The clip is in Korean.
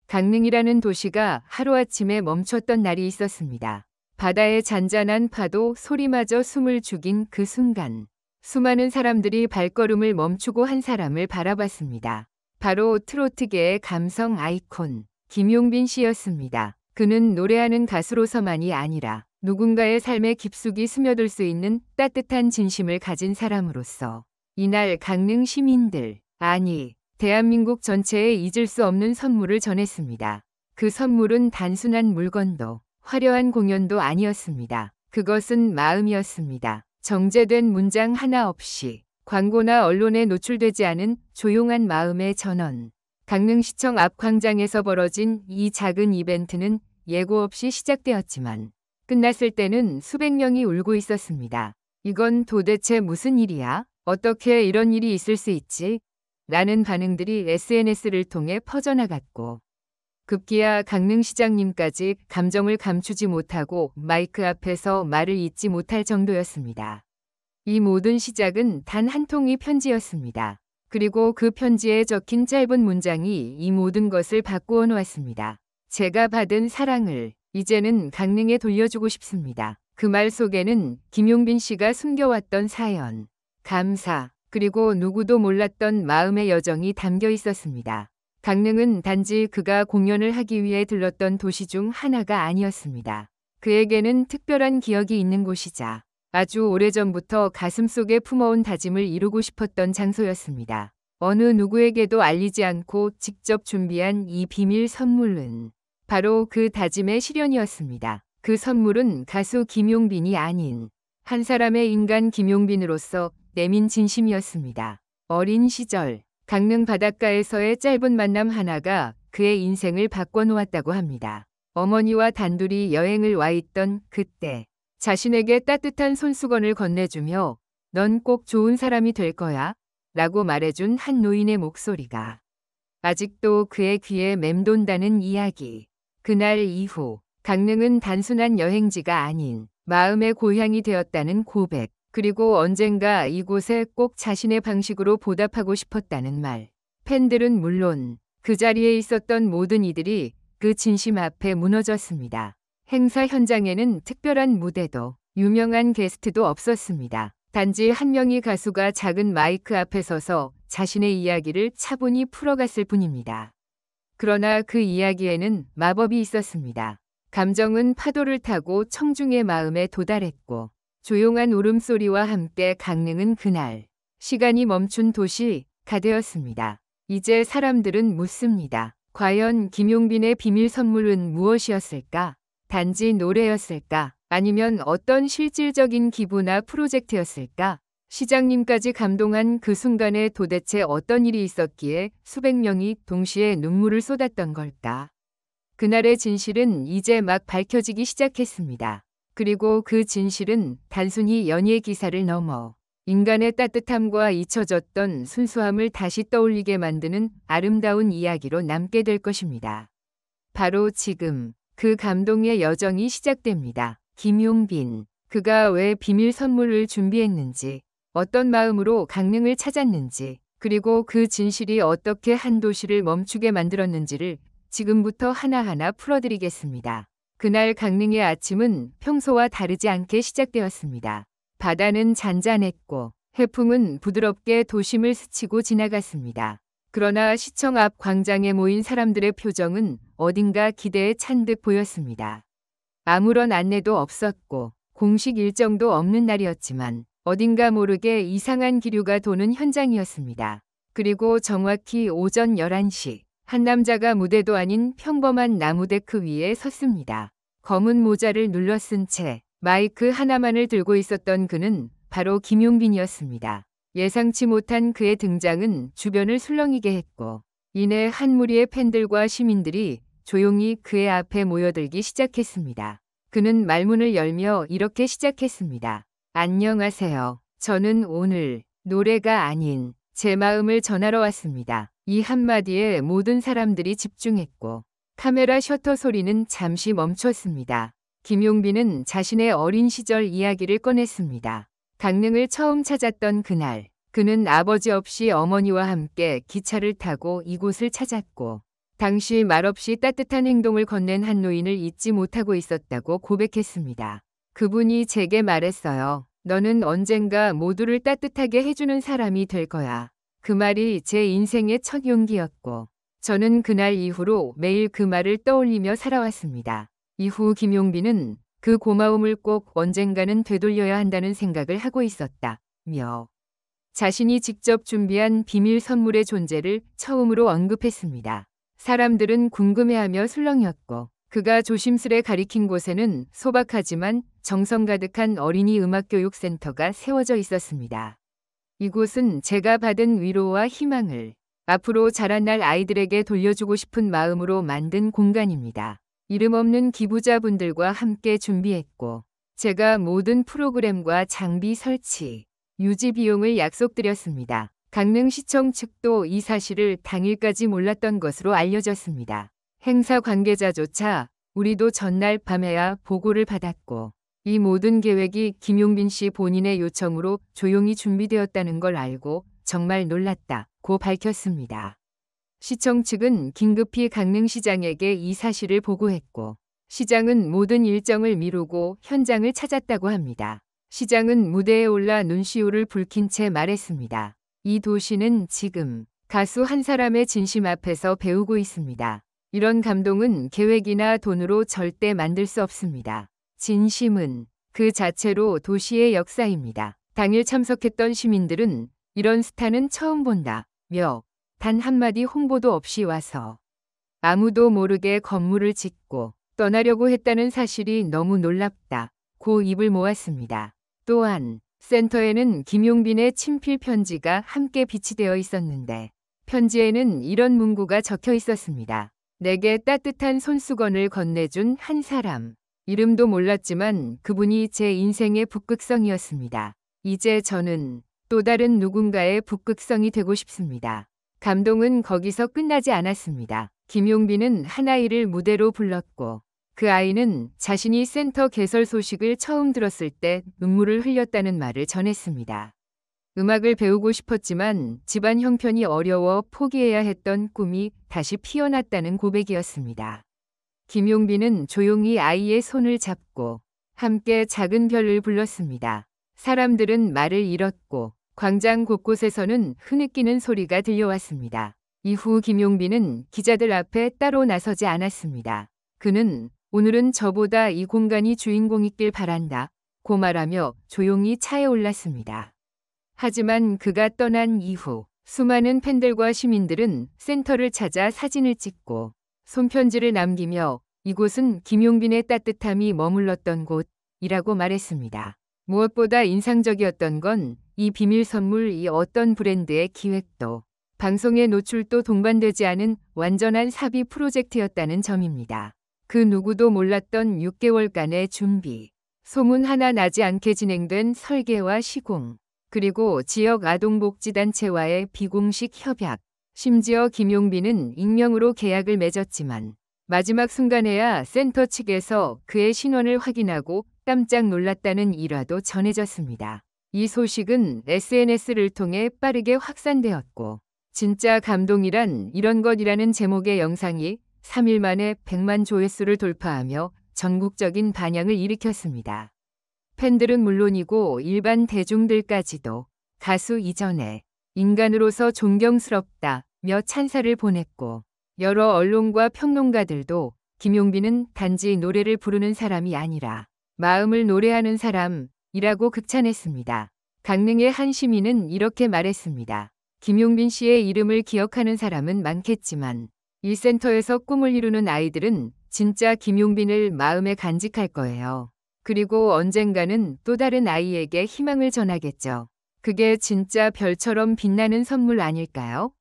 강릉이라는 도시가 하루아침에 멈췄던 날이 있었습니다. 바다의 잔잔한 파도 소리마저 숨을 죽인 그 순간, 수많은 사람들이 발걸음을 멈추고 한 사람을 바라봤습니다. 바로 트로트계의 감성 아이콘 김용빈 씨였습니다. 그는 노래하는 가수로서만이 아니라 누군가의 삶에 깊숙이 스며들 수 있는 따뜻한 진심을 가진 사람으로서 이날 강릉 시민들, 아니 대한민국 전체에 잊을 수 없는 선물을 전했습니다. 그 선물은 단순한 물건도 화려한 공연도 아니었습니다. 그것은 마음이었습니다. 정제된 문장 하나 없이 광고나 언론에 노출되지 않은 조용한 마음의 전원. 강릉시청 앞 광장에서 벌어진 이 작은 이벤트는 예고 없이 시작되었지만 끝났을 때는 수백 명이 울고 있었습니다. 이건 도대체 무슨 일이야? 어떻게 이런 일이 있을 수 있지? 라는 반응들이 SNS를 통해 퍼져나갔고 급기야 강릉시장님까지 감정을 감추지 못하고 마이크 앞에서 말을 잇지 못할 정도였습니다. 이 모든 시작은 단 한 통의 편지였습니다. 그리고 그 편지에 적힌 짧은 문장이 이 모든 것을 바꾸어 놓았습니다. 제가 받은 사랑을 이제는 강릉에 돌려주고 싶습니다. 그 말 속에는 김용빈 씨가 숨겨왔던 사연, 감사, 그리고 누구도 몰랐던 마음의 여정이 담겨 있었습니다. 강릉은 단지 그가 공연을 하기 위해 들렀던 도시 중 하나가 아니었습니다. 그에게는 특별한 기억이 있는 곳이자 아주 오래전부터 가슴속에 품어온 다짐을 이루고 싶었던 장소였습니다. 어느 누구에게도 알리지 않고 직접 준비한 이 비밀 선물은 바로 그 다짐의 실현이었습니다. 그 선물은 가수 김용빈이 아닌 한 사람의 인간 김용빈으로서 내민 진심이었습니다. 어린 시절 강릉 바닷가에서의 짧은 만남 하나가 그의 인생을 바꿔놓았다고 합니다. 어머니와 단둘이 여행을 와 있던 그때 자신에게 따뜻한 손수건을 건네주며 넌 꼭 좋은 사람이 될 거야 라고 말해준 한 노인의 목소리가 아직도 그의 귀에 맴돈다는 이야기. 그날 이후 강릉은 단순한 여행지가 아닌 마음의 고향이 되었다는 고백. 그리고 언젠가 이곳에 꼭 자신의 방식으로 보답하고 싶었다는 말. 팬들은 물론 그 자리에 있었던 모든 이들이 그 진심 앞에 무너졌습니다. 행사 현장에는 특별한 무대도 유명한 게스트도 없었습니다. 단지 한 명의 가수가 작은 마이크 앞에 서서 자신의 이야기를 차분히 풀어갔을 뿐입니다. 그러나 그 이야기에는 마법이 있었습니다. 감정은 파도를 타고 청중의 마음에 도달했고 조용한 울음소리와 함께 강릉은 그날 시간이 멈춘 도시가 되었습니다. 이제 사람들은 묻습니다. 과연 김용빈의 비밀 선물은 무엇이었을까? 단지 노래였을까? 아니면 어떤 실질적인 기부나 프로젝트였을까? 시장님까지 감동한 그 순간에 도대체 어떤 일이 있었기에 수백 명이 동시에 눈물을 쏟았던 걸까? 그날의 진실은 이제 막 밝혀지기 시작했습니다. 그리고 그 진실은 단순히 연예 기사를 넘어 인간의 따뜻함과 잊혀졌던 순수함을 다시 떠올리게 만드는 아름다운 이야기로 남게 될 것입니다. 바로 지금 그 감동의 여정이 시작됩니다. 김용빈, 그가 왜 비밀 선물을 준비했는지, 어떤 마음으로 강릉을 찾았는지, 그리고 그 진실이 어떻게 한 도시를 멈추게 만들었는지를 지금부터 하나하나 풀어드리겠습니다. 그날 강릉의 아침은 평소와 다르지 않게 시작되었습니다. 바다는 잔잔했고 해풍은 부드럽게 도심을 스치고 지나갔습니다. 그러나 시청 앞 광장에 모인 사람들의 표정은 어딘가 기대에 찬 듯 보였습니다. 아무런 안내도 없었고 공식 일정도 없는 날이었지만 어딘가 모르게 이상한 기류가 도는 현장이었습니다. 그리고 정확히 오전 11시 한 남자가 무대도 아닌 평범한 나무 데크 위에 섰습니다. 검은 모자를 눌러쓴 채 마이크 하나만을 들고 있었던 그는 바로 김용빈이었습니다. 예상치 못한 그의 등장은 주변을 술렁이게 했고 이내 한 무리의 팬들과 시민들이 조용히 그의 앞에 모여들기 시작했습니다. 그는 말문을 열며 이렇게 시작했습니다. 안녕하세요. 저는 오늘 노래가 아닌 제 마음을 전하러 왔습니다. 이 한마디에 모든 사람들이 집중했고 카메라 셔터 소리는 잠시 멈췄습니다. 김용빈은 자신의 어린 시절 이야기를 꺼냈습니다. 강릉을 처음 찾았던 그날, 그는 아버지 없이 어머니와 함께 기차를 타고 이곳을 찾았고 당시 말없이 따뜻한 행동을 건넨 한 노인을 잊지 못하고 있었다고 고백했습니다. 그분이 제게 말했어요. 너는 언젠가 모두를 따뜻하게 해주는 사람이 될 거야. 그 말이 제 인생의 첫 용기였고 저는 그날 이후로 매일 그 말을 떠올리며 살아왔습니다. 이후 김용빈은 그 고마움을 꼭 언젠가는 되돌려야 한다는 생각을 하고 있었다며 자신이 직접 준비한 비밀 선물의 존재를 처음으로 언급했습니다. 사람들은 궁금해하며 술렁였고 그가 조심스레 가리킨 곳에는 소박하지만 정성 가득한 어린이 음악교육센터가 세워져 있었습니다. 이곳은 제가 받은 위로와 희망을 앞으로 자라날 아이들에게 돌려주고 싶은 마음으로 만든 공간입니다. 이름 없는 기부자분들과 함께 준비했고 제가 모든 프로그램과 장비 설치, 유지 비용을 약속드렸습니다. 강릉시청 측도 이 사실을 당일까지 몰랐던 것으로 알려졌습니다. 행사 관계자조차 우리도 전날 밤에야 보고를 받았고 이 모든 계획이 김용빈 씨 본인의 요청으로 조용히 준비되었다는 걸 알고 정말 놀랐다고 밝혔습니다. 시청 측은 긴급히 강릉시장에게 이 사실을 보고했고 시장은 모든 일정을 미루고 현장을 찾았다고 합니다. 시장은 무대에 올라 눈시울을 붉힌 채 말했습니다. 이 도시는 지금 가수 한 사람의 진심 앞에서 배우고 있습니다. 이런 감동은 계획이나 돈으로 절대 만들 수 없습니다. 진심은 그 자체로 도시의 역사입니다. 당일 참석했던 시민들은 이런 스타는 처음 본다며 단 한마디 홍보도 없이 와서 아무도 모르게 건물을 짓고 떠나려고 했다는 사실이 너무 놀랍다고 입을 모았습니다. 또한 센터에는 김용빈의 친필 편지가 함께 비치되어 있었는데 편지에는 이런 문구가 적혀 있었습니다. 내게 따뜻한 손수건을 건네준 한 사람. 이름도 몰랐지만 그분이 제 인생의 북극성이었습니다. 이제 저는 또 다른 누군가의 북극성이 되고 싶습니다. 감동은 거기서 끝나지 않았습니다. 김용빈은 한 아이를 무대로 불렀고 그 아이는 자신이 센터 개설 소식을 처음 들었을 때 눈물을 흘렸다는 말을 전했습니다. 음악을 배우고 싶었지만 집안 형편이 어려워 포기해야 했던 꿈이 다시 피어났다는 고백이었습니다. 김용빈은 조용히 아이의 손을 잡고 함께 작은 별을 불렀습니다. 사람들은 말을 잃었고 광장 곳곳에서는 흐느끼는 소리가 들려왔습니다. 이후 김용빈은 기자들 앞에 따로 나서지 않았습니다. 그는 오늘은 저보다 이 공간이 주인공 있길 바란다고 말하며 조용히 차에 올랐습니다. 하지만 그가 떠난 이후 수많은 팬들과 시민들은 센터를 찾아 사진을 찍고 손편지를 남기며 이곳은 김용빈의 따뜻함이 머물렀던 곳이라고 말했습니다. 무엇보다 인상적이었던 건 이 비밀 선물 이 어떤 브랜드의 기획도 방송에 노출도 동반되지 않은 완전한 사비 프로젝트였다는 점입니다. 그 누구도 몰랐던 6개월간의 준비, 소문 하나 나지 않게 진행된 설계와 시공, 그리고 지역 아동복지단체와의 비공식 협약, 심지어 김용빈은 익명으로 계약을 맺었지만 마지막 순간에야 센터 측에서 그의 신원을 확인하고 깜짝 놀랐다는 일화도 전해졌습니다. 이 소식은 SNS를 통해 빠르게 확산되었고 진짜 감동이란 이런 것이라는 제목의 영상이 3일 만에 100만 조회수를 돌파하며 전국적인 반향을 일으켰습니다. 팬들은 물론이고 일반 대중들까지도 가수 이전에 인간으로서 존경스럽다며 찬사를 보냈고 여러 언론과 평론가들도 김용빈은 단지 노래를 부르는 사람이 아니라 마음을 노래하는 사람이라고 극찬했습니다. 강릉의 한 시민은 이렇게 말했습니다. 김용빈 씨의 이름을 기억하는 사람은 많겠지만 이 센터에서 꿈을 이루는 아이들은 진짜 김용빈을 마음에 간직할 거예요. 그리고 언젠가는 또 다른 아이에게 희망을 전하겠죠. 그게 진짜 별처럼 빛나는 선물 아닐까요?